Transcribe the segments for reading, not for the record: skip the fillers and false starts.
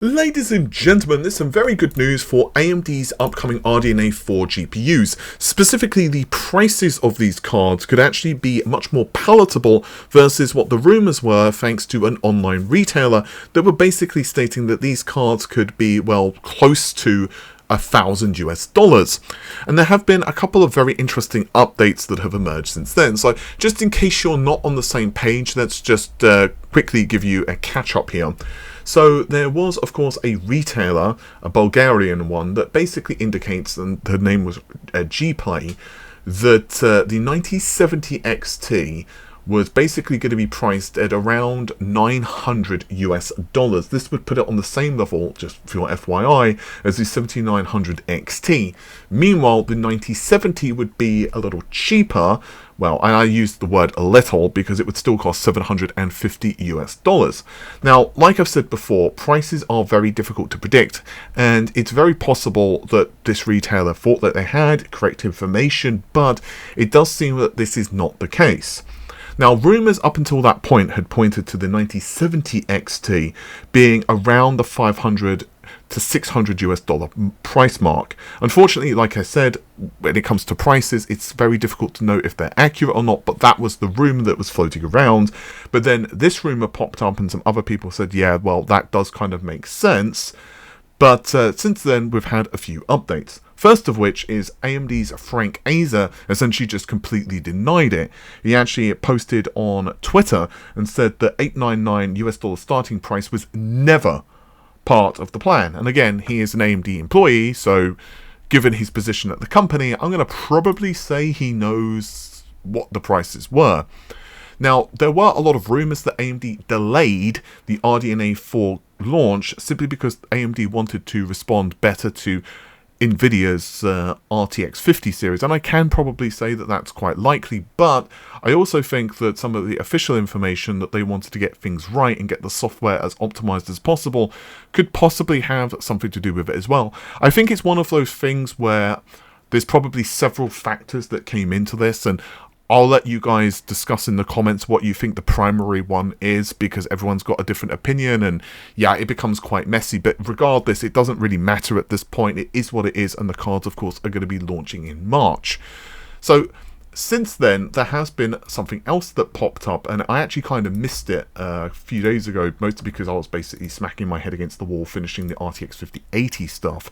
Ladies and gentlemen, there's some very good news for AMD's upcoming RDNA 4 GPUs. Specifically, the prices of these cards could actually be much more palatable versus what the rumours were thanks to an online retailer that were basically stating that these cards could be, well, close to $1,000 US. And there have been a couple of very interesting updates that have emerged since then. So just in case you're not on the same page, let's just quickly give you a catch up here. So there was, of course, a retailer, a Bulgarian one, that basically indicates, and her name was Gplay, that the 9070 XT was basically going to be priced at around $900 US. This would put it on the same level, just for your FYI, as the 7900 XT. Meanwhile, the 9070 would be a little cheaper. Well, and I used the word a little because it would still cost $750 US. Now, like I've said before, prices are very difficult to predict, and it's very possible that this retailer thought that they had correct information, but it does seem that this is not the case. Now, rumours up until that point had pointed to the 9070 XT being around the $500 to $600 US price mark. Unfortunately, like I said, when it comes to prices, it's very difficult to know if they're accurate or not, but that was the rumour that was floating around. But then this rumour popped up and some other people said, yeah, well, that does kind of make sense. But since then, we've had a few updates. First of which is AMD's Frank Azer essentially just completely denied it. He actually posted on Twitter and said that $899 US starting price was never part of the plan. And again, he is an AMD employee, so given his position at the company, I'm going to probably say he knows what the prices were. Now, there were a lot of rumours that AMD delayed the RDNA 4 launch simply because AMD wanted to respond better to Nvidia's RTX 50 series, and I can probably say that that's quite likely, but I also think that some of the official information that they wanted to get things right and get the software as optimized as possible could possibly have something to do with it as well. I think it's one of those things where there's probably several factors that came into this, and I'll let you guys discuss in the comments what you think the primary one is, because everyone's got a different opinion, and yeah, it becomes quite messy, but regardless, it doesn't really matter at this point. It is what it is, and the cards, of course, are going to be launching in March. So, since then, there has been something else that popped up, and I actually kind of missed it a few days ago, mostly because I was basically smacking my head against the wall finishing the RTX 5080 stuff.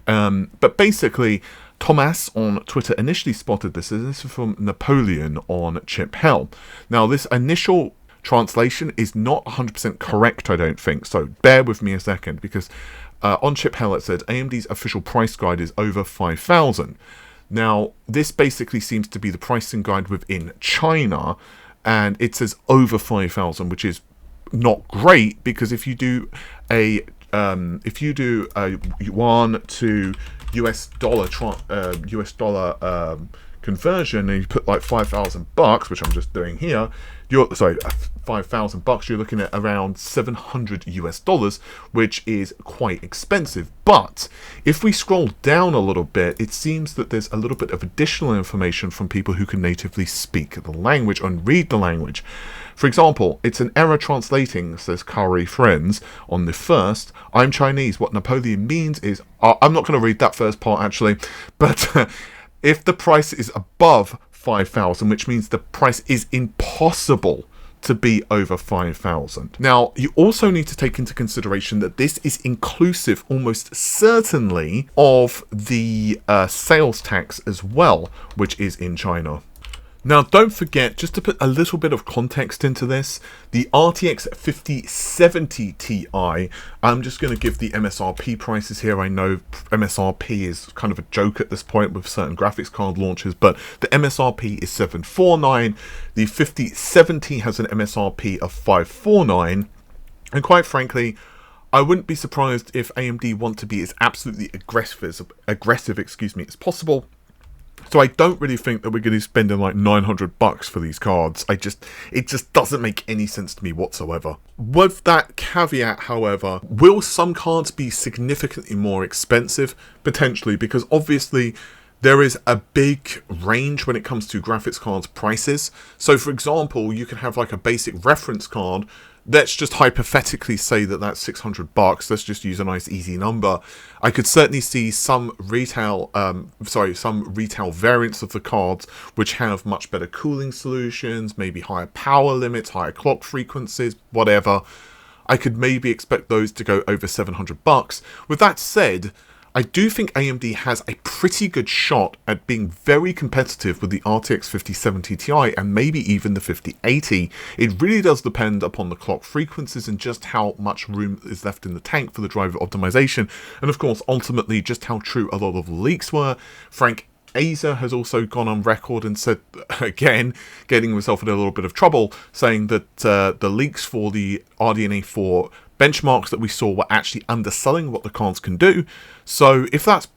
But basically, Thomas on Twitter initially spotted this, and this is from Napoleon on Chip Hell. Now, this initial translation is not 100% correct, I don't think, so bear with me a second, because on Chip Hell it said AMD's official price guide is over 5,000. Now, this basically seems to be the pricing guide within China, and it says over 5,000, which is not great, because if you do a yuan to US dollar conversion, and you put like $5,000, which I'm just doing here, $5,000, you're looking at around $700 US, which is quite expensive. But if we scroll down a little bit, it seems that there's a little bit of additional information from people who can natively speak the language and read the language. For example, it's an error translating, says Kari Friends, on the first. I'm Chinese. What Napoleon means is, I'm not going to read that first part actually, but if the price is above 5,000, which means the price is impossible to be over 5,000. Now, you also need to take into consideration that this is inclusive, almost certainly, of the sales tax as well, which is in China. Now, don't forget, just to put a little bit of context into this, the RTX 5070 Ti, I'm just going to give the MSRP prices here. I know MSRP is kind of a joke at this point with certain graphics card launches, but the MSRP is 749. The 5070 has an MSRP of 549. And quite frankly, I wouldn't be surprised if AMD want to be as absolutely aggressive as possible. So I don't really think that we're going to be spending like $900 for these cards. It just doesn't make any sense to me whatsoever. With that caveat, however, will some cards be significantly more expensive? Potentially, because obviously there is a big range when it comes to graphics cards prices. So for example, you can have like a basic reference card let's just hypothetically say that that's $600. Let's just use a nice easy number. I could certainly see some retail variants of the cards which have much better cooling solutions, maybe higher power limits, higher clock frequencies, whatever. I could maybe expect those to go over $700. With that said, I do think AMD has a pretty good shot at being very competitive with the RTX 5070 Ti and maybe even the 5080. It really does depend upon the clock frequencies and just how much room is left in the tank for the driver optimization, and of course ultimately just how true a lot of the leaks were. Frank Azer has also gone on record and said, again, getting himself in a little bit of trouble, saying that the leaks for the RDNA 4 benchmarks that we saw were actually underselling what the cards can do. So if that's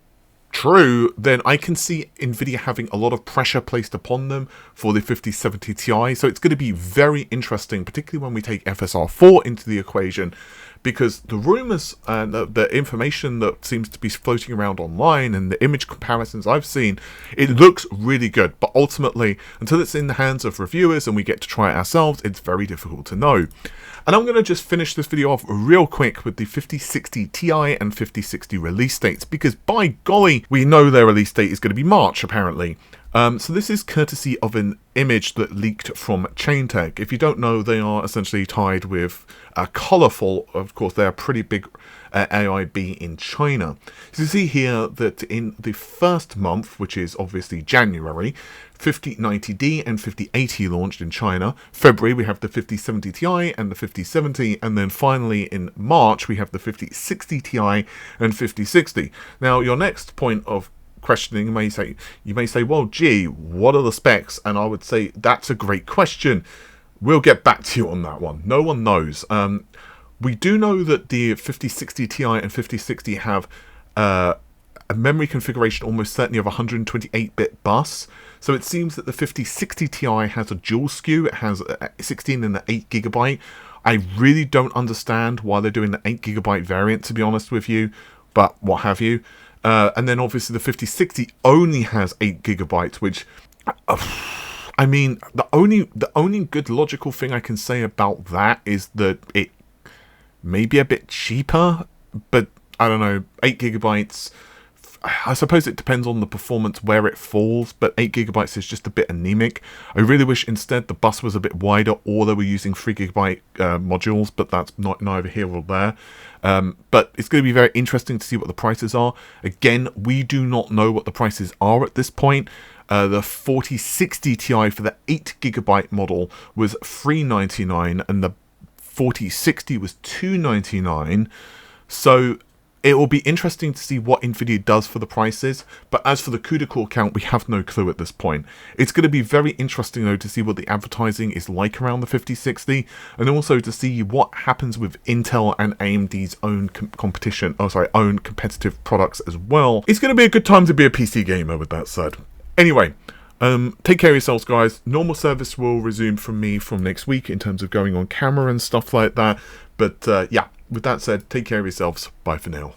true, then I can see Nvidia having a lot of pressure placed upon them for the 5070 Ti. So it's going to be very interesting, particularly when we take FSR4 into the equation, because the rumors and the information that seems to be floating around online and the image comparisons I've seen, it looks really good. But ultimately, until it's in the hands of reviewers and we get to try it ourselves, it's very difficult to know. And I'm going to just finish this video off real quick with the 5060 Ti and 5060 release dates, because by golly, we know their release date is going to be March, apparently. So this is courtesy of an image that leaked from Chaintech. If you don't know, they are essentially tied with Colourful. Of course, they're a pretty big AIB in China. So you see here that in the first month, which is obviously January, 5090D and 5080 launched in China. February, we have the 5070 Ti and the 5070. And then finally in March, we have the 5060 Ti and 5060. Now, your next point of questioning, you may say, well, gee, what are the specs? And I would say that's a great question. We'll get back to you on that one. No one knows. We do know that the 5060 Ti and 5060 have a memory configuration almost certainly of 128-bit bus. So it seems that the 5060 Ti has a dual SKU. It has 16 and 8 GB. I really don't understand why they're doing the 8 GB variant, to be honest with you, but what have you. And then obviously the 5060 only has 8 GB, which, I mean, the only good logical thing I can say about that is that it may be a bit cheaper, but I don't know, 8 GB, I suppose it depends on the performance where it falls, but 8 GB is just a bit anemic. I really wish instead the bus was a bit wider, or they were using 3 GB modules, but that's neither here or there. But it's going to be very interesting to see what the prices are. Again, we do not know what the prices are at this point. The 4060 Ti for the 8 GB model was $399 and the 4060 was $299. So it will be interesting to see what Nvidia does for the prices, but as for the CUDA core count, we have no clue at this point. It's going to be very interesting though to see what the advertising is like around the 5060, and also to see what happens with Intel and AMD's own own competitive products as well. It's going to be a good time to be a PC gamer with that said. Anyway, take care of yourselves, guys. Normal service will resume from me from next week in terms of going on camera and stuff like that. But yeah, with that said, take care of yourselves. Bye for now.